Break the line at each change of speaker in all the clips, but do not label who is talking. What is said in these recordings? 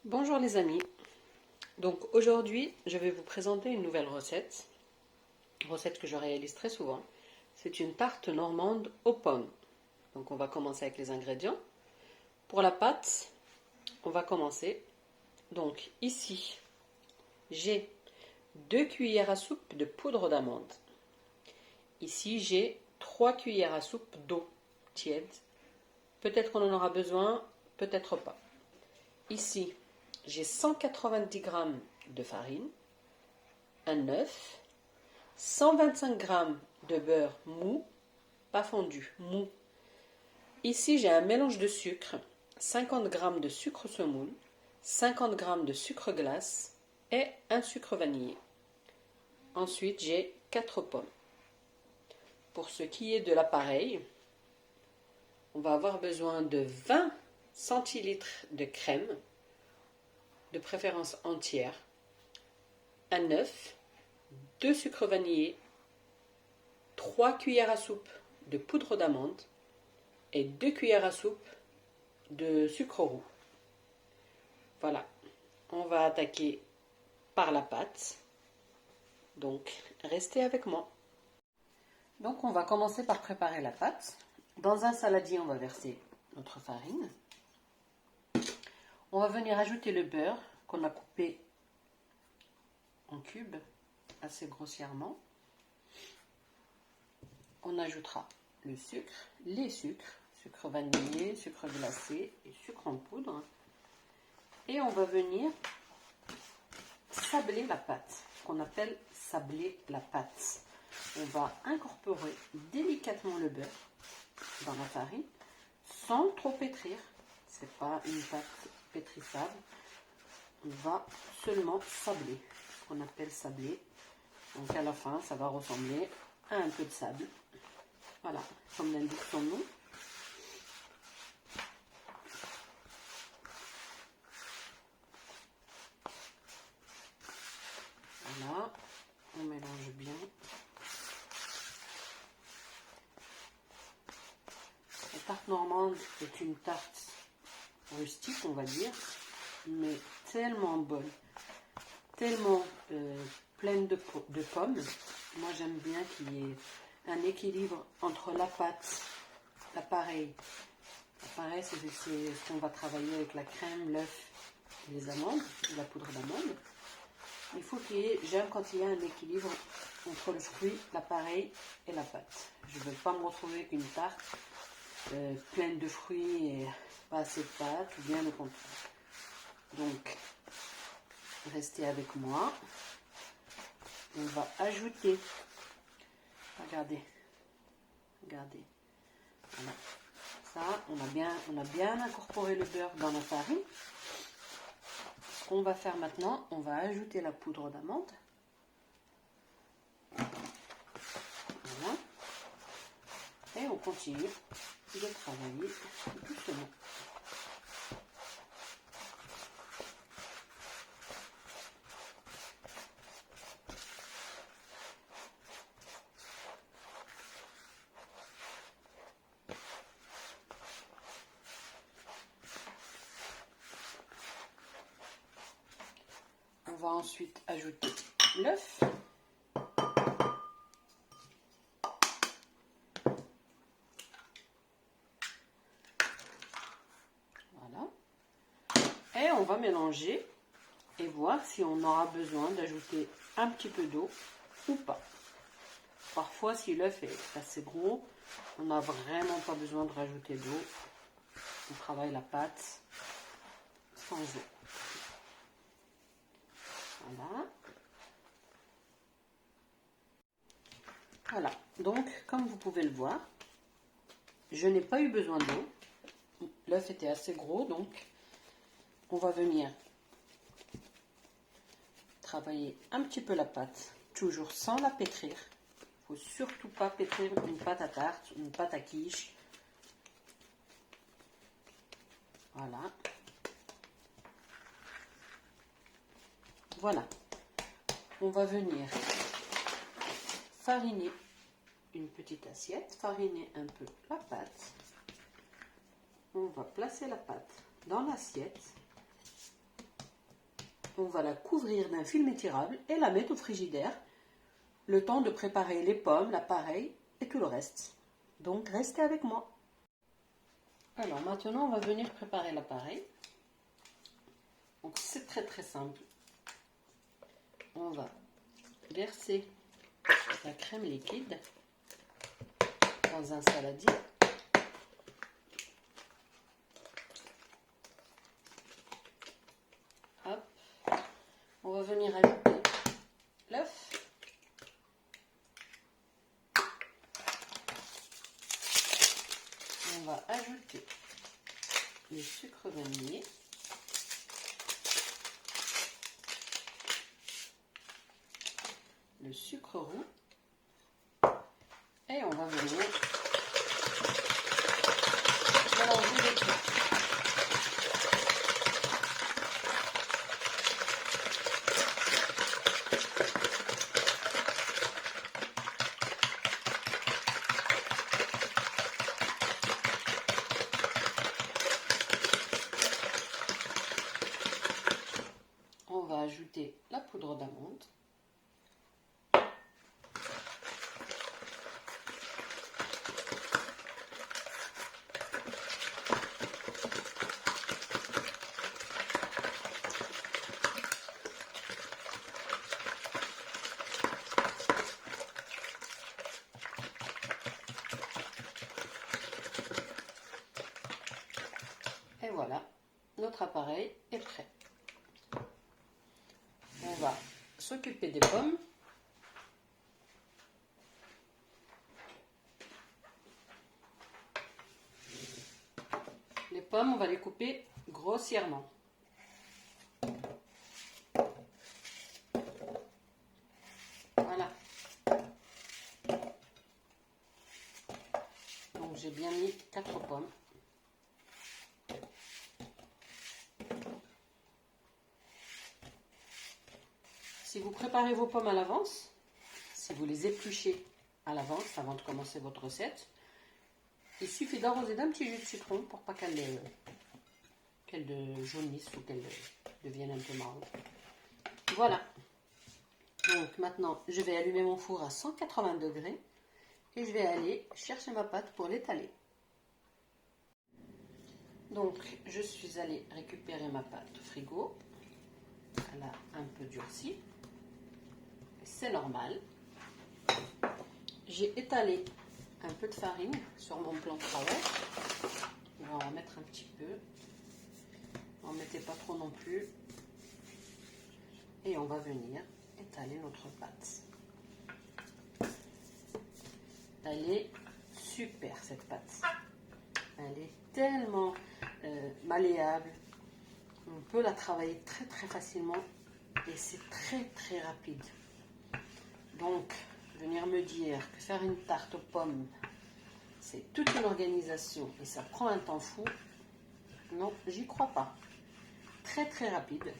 Bonjour les amis, donc aujourd'hui je vais vous présenter une nouvelle recette que je réalise très souvent. C'est une tarte normande aux pommes. Donc on va commencer avec les ingrédients. Pour la pâte, on va commencer. Donc ici j'ai 2 cuillères à soupe de poudre d'amande. Ici j'ai 3 cuillères à soupe d'eau tiède. Peut-être qu'on en aura besoin, peut-être pas. Ici j'ai 190 g de farine, un œuf, 125 g de beurre mou, pas fondu, mou. Ici j'ai un mélange de sucre, 50 g de sucre semoule, 50 g de sucre glace et un sucre vanillé. Ensuite j'ai 4 pommes. Pour ce qui est de l'appareil, on va avoir besoin de 20 centilitres de crème, de préférence entière, un œuf, 2 sucres vanillés, 3 cuillères à soupe de poudre d'amande et 2 cuillères à soupe de sucre roux. Voilà, on va attaquer par la pâte. Donc, restez avec moi. Donc, on va commencer par préparer la pâte. Dans un saladier, on va verser notre farine. On va venir ajouter le beurre qu'on a coupé en cubes assez grossièrement. On ajoutera le sucre, les sucres, sucre vanillé, sucre glacé et sucre en poudre. Et on va venir sabler la pâte, ce qu'on appelle sabler la pâte. On va incorporer délicatement le beurre dans la farine sans trop pétrir. Ce n'est pas une pâte pétrissable. On va seulement sabler, ce qu'on appelle sabler. Donc à la fin, ça va ressembler à un peu de sable. Voilà, comme l'indique son nom. Voilà, on mélange bien. La tarte normande est une tarte rustique, on va dire, mais tellement bonne, tellement pleine de pommes. Moi, j'aime bien qu'il y ait un équilibre entre la pâte, l'appareil. L'appareil, c'est ce qu'on va travailler avec la crème, l'œuf et les amandes, la poudre d'amande. Il faut j'aime quand il y a un équilibre entre le fruit, l'appareil et la pâte. Je ne veux pas me retrouver avec une tarte pleine de fruits et pas assez de pâte, ou bien le contraire. Donc, restez avec moi. On va ajouter, regardez, voilà. Ça, on a bien incorporé le beurre dans la farine. Ce qu'on va faire maintenant, on va ajouter la poudre d'amande. Voilà. Et on continue de travailler doucement. On va ensuite ajouter l'œuf. Voilà. Et on va mélanger et voir si on aura besoin d'ajouter un petit peu d'eau ou pas. Parfois, si l'œuf est assez gros, on n'a vraiment pas besoin de rajouter d'eau. On travaille la pâte sans eau. Voilà. Voilà. Donc, comme vous pouvez le voir, je n'ai pas eu besoin d'eau. L'œuf était assez gros, donc on va venir travailler un petit peu la pâte, toujours sans la pétrir. Il ne faut surtout pas pétrir une pâte à tarte, une pâte à quiche. Voilà. Voilà. On va venir fariner une petite assiette, fariner un peu la pâte. On va placer la pâte dans l'assiette. on va la couvrir d'un film étirable et la mettre au frigidaire, le temps de préparer les pommes, l'appareil et tout le reste. Donc restez avec moi. Alors maintenant on va venir préparer l'appareil. Donc c'est très simple. On va verser la crème liquide dans un saladier. Hop. On va venir ajouter l'œuf. On va ajouter le sucre vanillé. Le sucre roux. Et on va venir mélanger le tout. On va ajouter la poudre d'amande. Et voilà, notre appareil est prêt. On va s'occuper des pommes. Les pommes, on va les couper grossièrement. Voilà. Donc j'ai bien mis 4 pommes. Si vous préparez vos pommes à l'avance, si vous les épluchez à l'avance avant de commencer votre recette, il suffit d'arroser d'un petit jus de citron pour pas qu'elle jaunisse ou qu'elle devienne un peu marron. Voilà. Donc maintenant, je vais allumer mon four à 180 degrés et je vais aller chercher ma pâte pour l'étaler. Donc, je suis allée récupérer ma pâte au frigo. Elle a un peu durci. C'est normal. J'ai étalé un peu de farine sur mon plan de travail. On va en mettre un petit peu. N'en mettez pas trop non plus. Et on va venir étaler notre pâte. Elle est super cette pâte. Elle est tellement malléable. On peut la travailler très facilement et c'est très rapide. Donc, venir me dire que faire une tarte aux pommes, c'est toute une organisation et ça prend un temps fou, non, j'y crois pas. Très rapide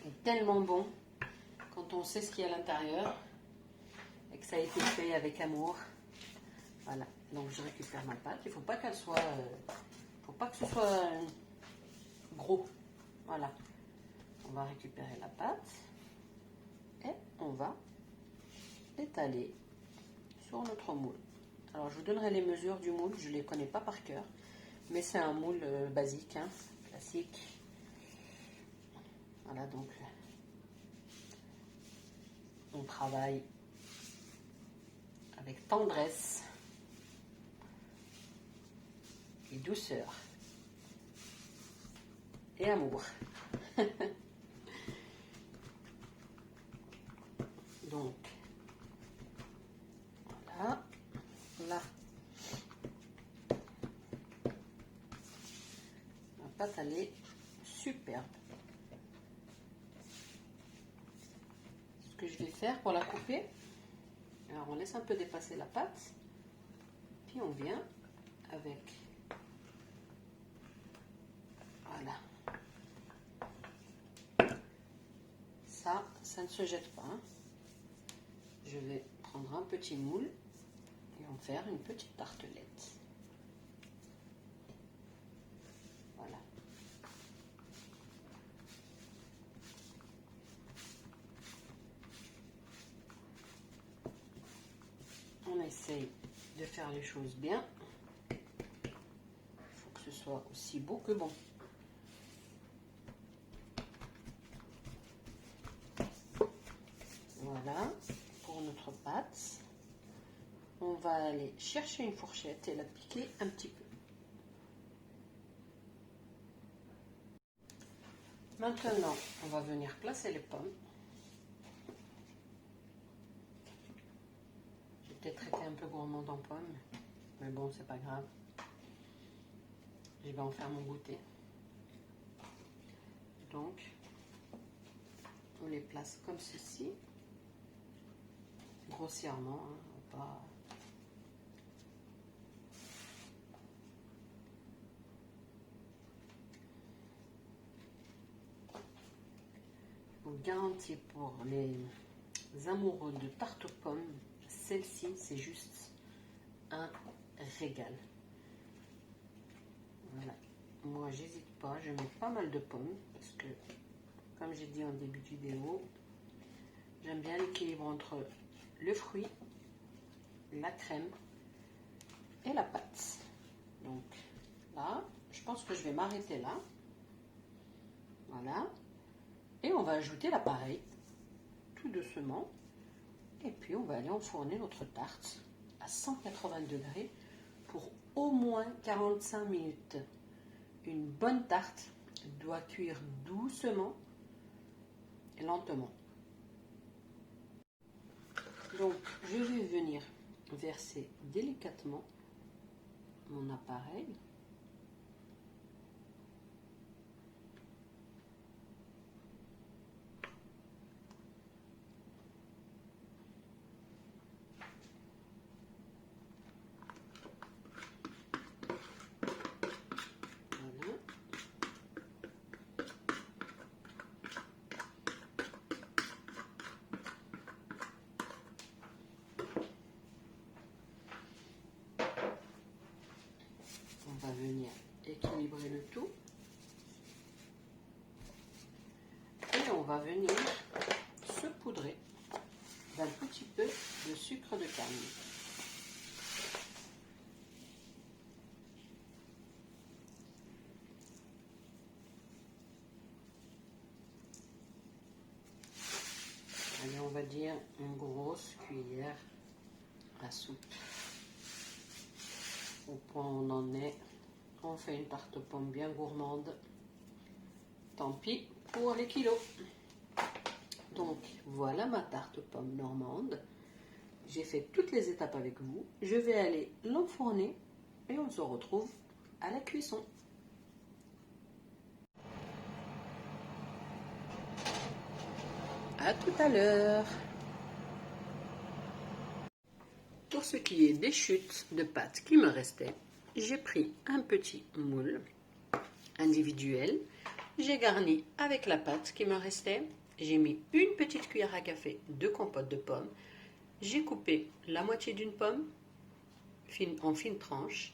et tellement bon quand on sait ce qu'il y a à l'intérieur et que ça a été fait avec amour. Voilà, donc je récupère ma pâte. Il ne faut pas qu'elle soit, faut pas que ce soit gros. Voilà, on va récupérer la pâte et on va étaler sur notre moule. Alors je vous donnerai les mesures du moule, je ne les connais pas par cœur, mais c'est un moule basique, hein, classique. Voilà, donc on travaille avec tendresse et douceur et amour. Donc voilà, là la pâte elle est superbe. Ce que je vais faire pour la couper, alors on laisse un peu dépasser la pâte, puis on vient avec, voilà, ça ne se jette pas, hein. Je vais prendre un petit moule et en faire une petite tartelette. Voilà. essaye de faire les choses bien. Il faut que ce soit aussi beau que bon. Voilà, pour notre pâte. On va aller chercher une fourchette et la piquer un petit peu. Maintenant, on va venir placer les pommes. J'ai peut-être été un peu gourmande en pommes, mais bon, c'est pas grave. Je vais en faire mon goûter. Donc, on les place comme ceci, grossièrement, hein, pas... Je vous garantis pour les amoureux de tarte aux pommes, celle-ci, c'est juste un régal. Voilà. Moi, j'hésite pas, je mets pas mal de pommes parce que, comme j'ai dit en début de vidéo, j'aime bien l'équilibre entre le fruit, la crème et la pâte. Donc là, je pense que je vais m'arrêter là. Voilà. Et on va ajouter l'appareil tout doucement. Et puis on va aller enfourner notre tarte à 180 degrés pour au moins 45 minutes. Une bonne tarte doit cuire doucement et lentement. Donc je vais venir verser délicatement mon appareil. Voilà. On va venir équilibrer le tout. Et on va venir saupoudrer d'un petit peu de sucre de canne. Allez, on va dire une grosse cuillère à soupe. Au point où on en est, on fait une tarte aux pommes bien gourmande. Tant pis pour les kilos. Donc voilà ma tarte aux pommes normande. J'ai fait toutes les étapes avec vous. Je vais aller l'enfourner et on se retrouve à la cuisson. À tout à l'heure. Pour ce qui est des chutes de pâte qui me restaient, j'ai pris un petit moule individuel. J'ai garni avec la pâte qui me restait. J'ai mis une petite cuillère à café de compote de pommes. J'ai coupé la moitié d'une pomme en fines tranches.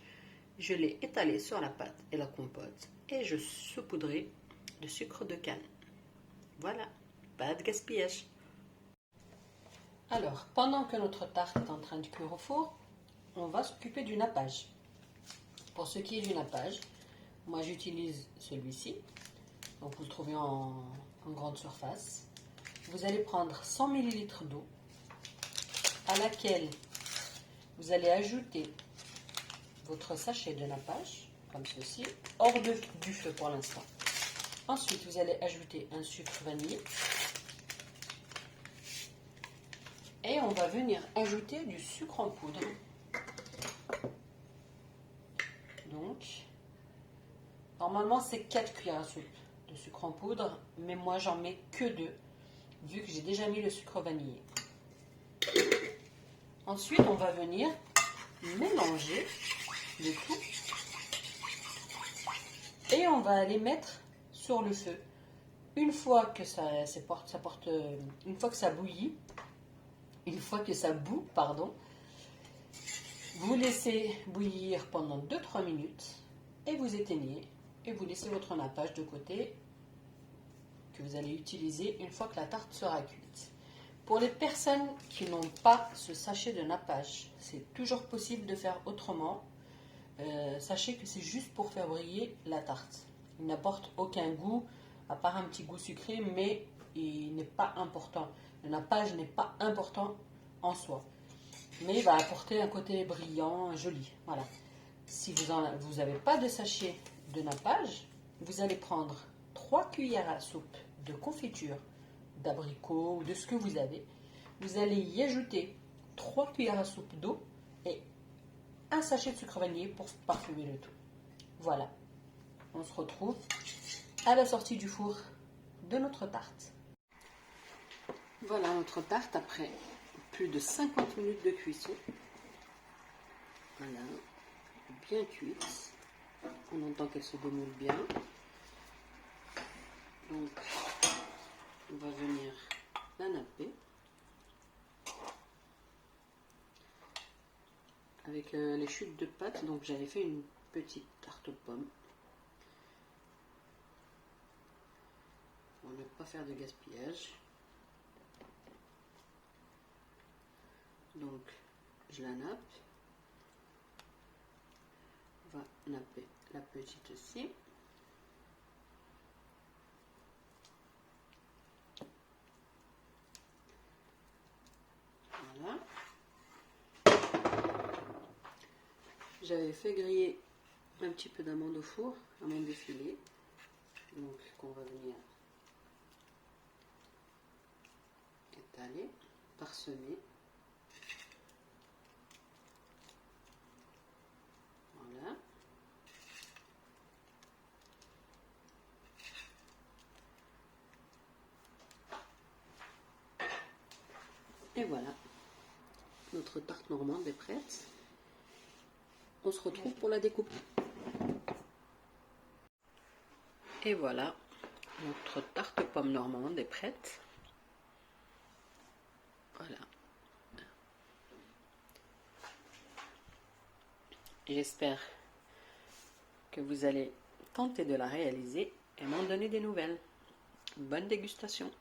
Je l'ai étalée sur la pâte et la compote et je saupoudrai de sucre de canne. Voilà, pas de gaspillage. Alors, pendant que notre tarte est en train de cuire au four, on va s'occuper du nappage. Pour ce qui est du nappage, moi j'utilise celui-ci. Donc vous le trouvez en grande surface. Vous allez prendre 100 ml d'eau à laquelle vous allez ajouter votre sachet de nappage, comme ceci, hors du feu pour l'instant. Ensuite, vous allez ajouter un sucre vanillé. Et on va venir ajouter du sucre en poudre. Donc, normalement, c'est 4 cuillères à soupe de sucre en poudre, mais moi, j'en mets que 2, vu que j'ai déjà mis le sucre vanillé. Ensuite, on va venir mélanger le tout. Et on va aller mettre sur le feu. Une fois que une fois que ça bouillit, une fois que ça bout, pardon, vous laissez bouillir pendant 2-3 minutes et vous éteignez et vous laissez votre nappage de côté que vous allez utiliser une fois que la tarte sera cuite. Pour les personnes qui n'ont pas ce sachet de nappage, c'est toujours possible de faire autrement. Sachez que c'est juste pour faire briller la tarte. Il n'apporte aucun goût, à part un petit goût sucré, mais il n'est pas important. Le nappage n'est pas important en soi, mais il va apporter un côté brillant, joli. Voilà. Si vous n'avez pas de sachet de nappage, vous allez prendre 3 cuillères à soupe de confiture d'abricot ou de ce que vous avez. Vous allez y ajouter 3 cuillères à soupe d'eau et un sachet de sucre vanillé pour parfumer le tout. Voilà, on se retrouve à la sortie du four de notre tarte. Voilà notre tarte après plus de 50 minutes de cuisson. Voilà, bien cuite. On entend qu'elle se démoule bien. Donc, on va venir la napper avec les chutes de pâte. Donc, j'avais fait une petite tarte aux pommes pour ne pas faire de gaspillage. Donc, je la nappe. On va napper la petite aussi. Voilà. J'avais fait griller un petit peu d'amandes au four, amandes effilées. Donc, qu'on va venir étaler, parsemer. Voilà. Et voilà, notre tarte normande est prête. On se retrouve pour la découpe. Et voilà, notre tarte aux pommes normande est prête. Voilà. J'espère que vous allez tenter de la réaliser et m'en donner des nouvelles. Bonne dégustation!